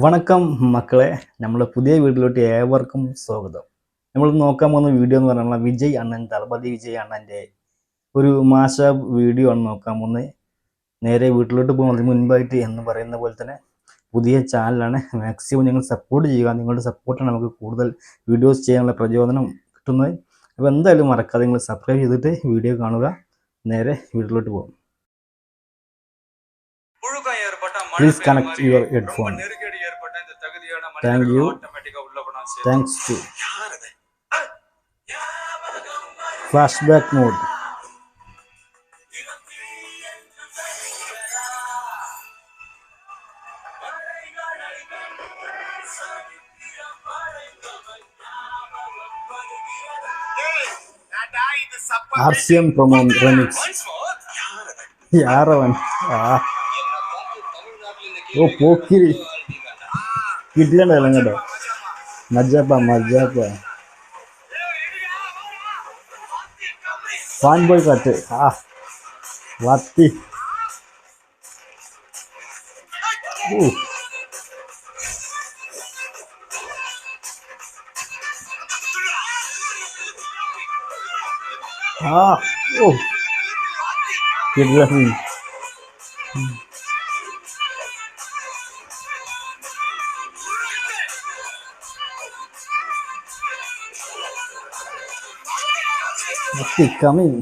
വണക്കം മക്കളെ, നമ്മളെ പുതിയ വീട്ടിലോട്ട് ഏവർക്കും സ്വാഗതം. നമ്മൾ നോക്കാൻ പോകുന്ന വീഡിയോ എന്ന് പറഞ്ഞാൽ വിജയ് അണ്ണൻ, തളപതി വിജയ് അണ്ണൻ്റെ ഒരു മാഷ വീഡിയോ ആണ് നോക്കാൻ പോകുന്നത്. നേരെ വീട്ടിലോട്ട് പോകുന്നതിന് മുൻപായിട്ട് എന്ന് പറയുന്ന പോലെ തന്നെ പുതിയ ചാനലാണ്. മാക്സിമം നിങ്ങൾ സപ്പോർട്ട് ചെയ്യുക. നിങ്ങളുടെ സപ്പോർട്ടാണ് നമുക്ക് കൂടുതൽ വീഡിയോസ് ചെയ്യാനുള്ള പ്രചോദനം കിട്ടുന്നത്. അപ്പോൾ എന്തായാലും മറക്കാതെ നിങ്ങൾ സബ്സ്ക്രൈബ് ചെയ്തിട്ട് വീഡിയോ കാണുക. നേരെ വീട്ടിലോട്ട് പോകും. Please connect your headphone. Thank you. Thanks to flashback mode. RCM promo remix. Yaravan. Oh, pokiri. കിട്ടിയല്ലോ കേട്ടോ. മജാപ്പ ഫാൻ ബോയ് കട്ട്. വത്തി. കിട്ടില്ല. Coming.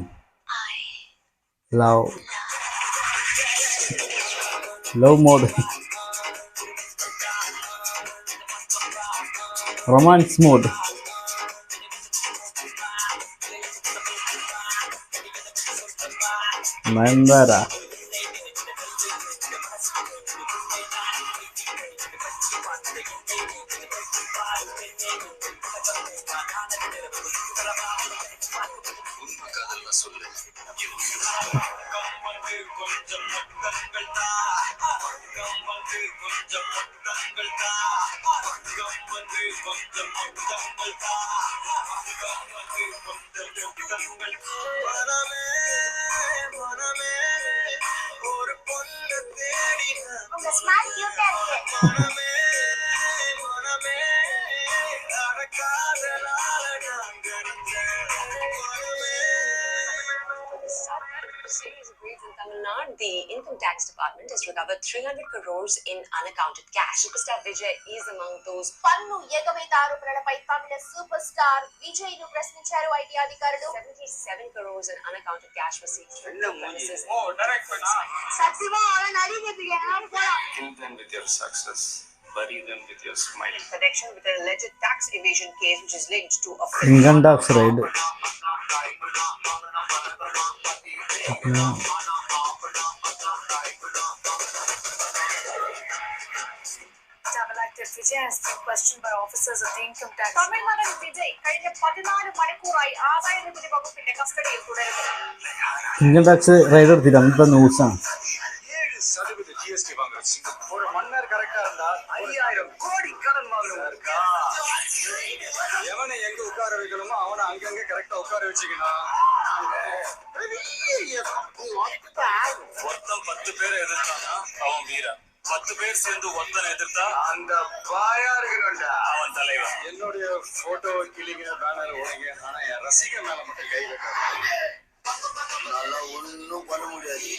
Love mode. Romance mode. Mandara. The income tax department has recovered 300 crores in unaccounted cash. Superstar Vijay is among those. పన్ను ఎగవేత ఆరోపణలపై తమిళ super star Vijay ను ప్రశ్నించారు IT అధికారులు. 77 crores in unaccounted cash was seized from the premises. సత్యమా అవన్ అడిగేది యార్ పోలా. Kill them with your success, bury them with your smile. In connection with an alleged tax evasion case which is linked to a Income tax raid. Vijay has been questioned by officers of the income tax. തമിഴ്നാടൻ Vijay കഴിഞ്ഞ 14 മണിക്കൂറായി ആദായ നികുതി വകുപ്പിന്റെ കസ്റ്റഡിയിൽ തുടരുന്നു. Income tax ride എടുത്തിട്ട് അന്നത്തെ ന്യൂസാണ്. 7% GST വാങ്ങുന്നു. ഒരു മണ്ണർ കറക്റ്റാ இருந்தா 5000 கோடி கடன் வாங்குறாருக்கா. எவனை எங்க உட்கார வைக்கணுமோ அவனை அங்கங்க கரெக்ட்டா உட்கார வச்சிக்கணும். மொத்தம் 10 பேரை எதிர்த்தானா அவன் வீரன். 10 பேர் சேர்ந்து ஒருத்தனை எதிர்த்தா அந்த பாயா இருக்கணும்டா அவன் தலைவன். என்னுடைய போட்டோ கிளிங்க பேனர் ஓடுங்க, ஆனா என் ரசிகர் மேல மட்டும் கை வைக்காது. ഒന്നും பண்ண முடியாது.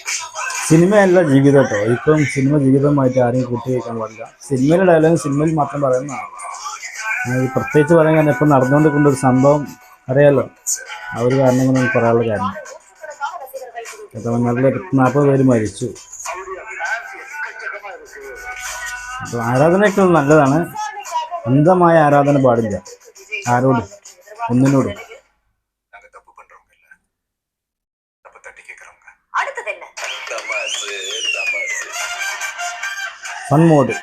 സിനിമയല്ല ജീവിതം കേട്ടോ. ഇപ്പം സിനിമ ജീവിതമായിട്ട് ആരെയും കൂട്ടിവയ്ക്കാൻ പാടില്ല. സിനിമയിലെ ഡയലോഗ് സിനിമയിൽ മാത്രം പറയുന്നതാണ്. പ്രത്യേകിച്ച് പറയാൻ കാരണം ഇപ്പം നടന്നുകൊണ്ടിരിക്കുന്ന ഒരു സംഭവം അറിയാലോ. ആ ഒരു കാരണം കൊണ്ട് നമുക്ക് പറയാനുള്ള കാര്യം. തമിഴ്നാട്ടിൽ 40 പേര് മരിച്ചു. അപ്പോൾ ആരാധനയൊക്കെ നല്ലതാണ്. അന്ധമായ ആരാധന പാടില്ല ആരോടും ഒന്നിനോടും. Fun mode.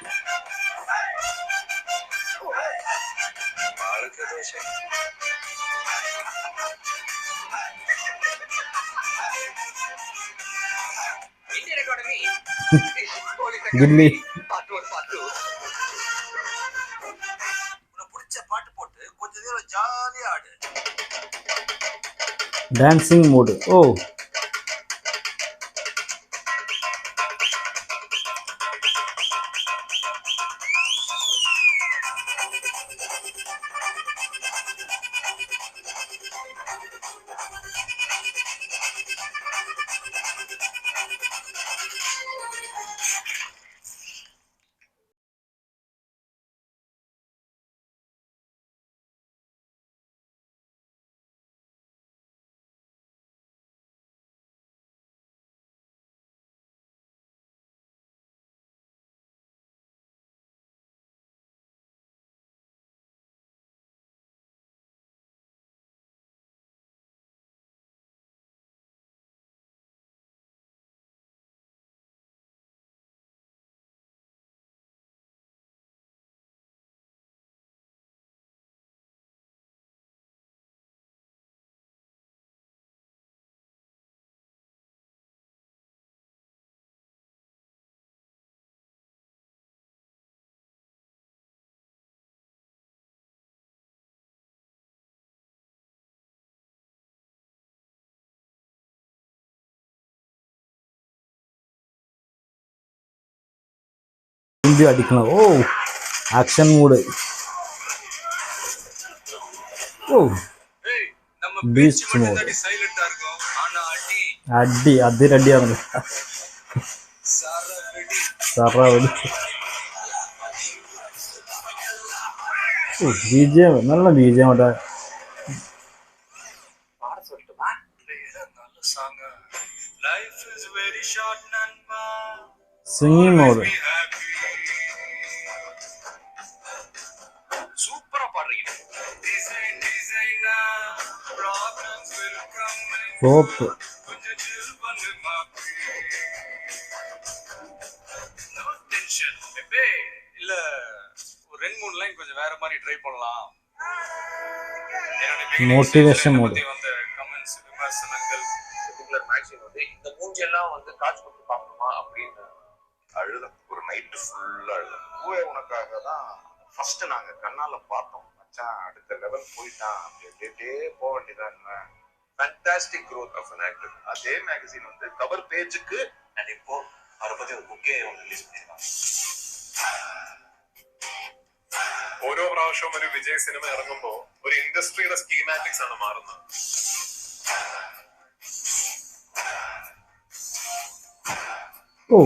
Ghilli dancing mode oh വീണ്ടും അടിക്കണം. Oh action mood. Oh beast mode. അടി അതിരടിയാണ്. സറവടി. ബിജിഎം നല്ല ബിജിഎം അവിടെ. Singing mode. ഫ്ലോപ്പ്. இல்ல ஒரு 2-3 லைன் கொஞ்சம் வேற மாதிரி ட்ரை பண்ணலாம். Motivation mode. வந்து கமெண்ட்ஸ் விமர்சனங்கள் ரெகுலர் மேக்ஸின் வந்து இந்த மூஞ்செல்லாம் வந்து காட்சி கொடுத்து பார்க்கணுமா அப்படின்னு அழுத ஒரு நைட்டு ஃபுல்லா அழுத. பூவே உனக்காக தான் ஃபர்ஸ்ட் நாங்க கண்ணால பார்த்தோம். மச்சான் அடுத்த லெவல் போயிட்டான். அப்படியே போக வேண்டியதான். Fantastic growth of an actor. அதே மேகசின் வந்து கவர் பேஜுக்கு அண்ட் இப்போ அவரை பத்தி ஒரு புக்கே ரிலீஸ் பண்ணிருக்காங்க. ഓരോ പ്രാവശ്യവും ഒരു വിജയ് സിനിമ ഇറങ്ങുമ്പോ ഒരു ഇൻഡസ്ട്രിയുടെ സ്കീമാറ്റിക്സ് ആണ് മാറുന്നത്. ഓ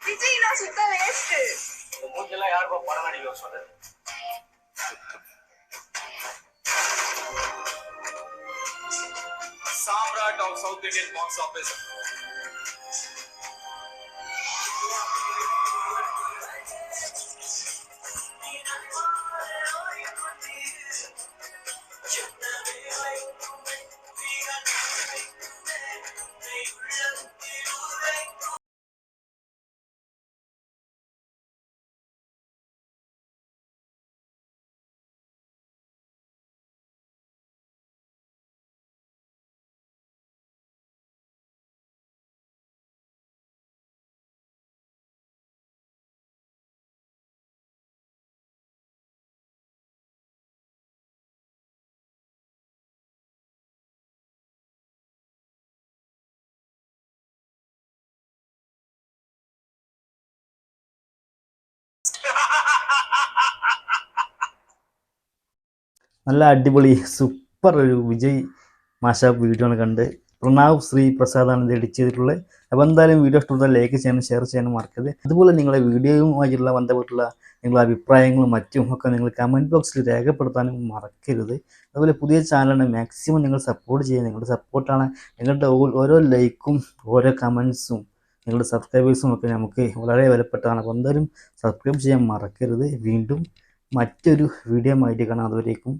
விஜய் நான் சுத்த வேஸ்ட். இந்த மூஞ்செல்லாம் யாருப்பா படம் நடிக்க சொன்னது? Samrat of South Indian box office. നല്ല അടിപൊളി സൂപ്പർ ഒരു വിജയ് മാഷാപ്പ് വീഡിയോ ആണ് കണ്ട്. പ്രണാവ് ശ്രീ പ്രസാദാണ് ഇത് എഡിറ്റ് ചെയ്തിട്ടുള്ളത്. അപ്പോൾ എന്തായാലും വീഡിയോ ഇഷ്ടപ്പെട്ടാൽ ലൈക്ക് ചെയ്യാനും ഷെയർ ചെയ്യാനും മറക്കരുത്. അതുപോലെ നിങ്ങളെ വീഡിയോയുമായിട്ടുള്ള ബന്ധപ്പെട്ടുള്ള നിങ്ങളുടെ അഭിപ്രായങ്ങളും മറ്റും ഒക്കെ നിങ്ങൾ കമൻറ്റ് ബോക്സിൽ രേഖപ്പെടുത്താനും മറക്കരുത്. അതുപോലെ പുതിയ ചാനലിനെ മാക്സിമം നിങ്ങൾ സപ്പോർട്ട് ചെയ്യുക. നിങ്ങളുടെ സപ്പോർട്ടാണ്, നിങ്ങളുടെ ഓരോ ലൈക്കും ഓരോ കമൻസും നിങ്ങളുടെ സബ്സ്ക്രൈബേഴ്സും ഒക്കെ നമുക്ക് വളരെ വിലപ്പെട്ടതാണ്. അപ്പോൾ എന്തായാലും സബ്സ്ക്രൈബ് ചെയ്യാൻ മറക്കരുത്. വീണ്ടും മറ്റൊരു വീഡിയോ ആയിട്ട് കാണാം. അതുവരേക്കും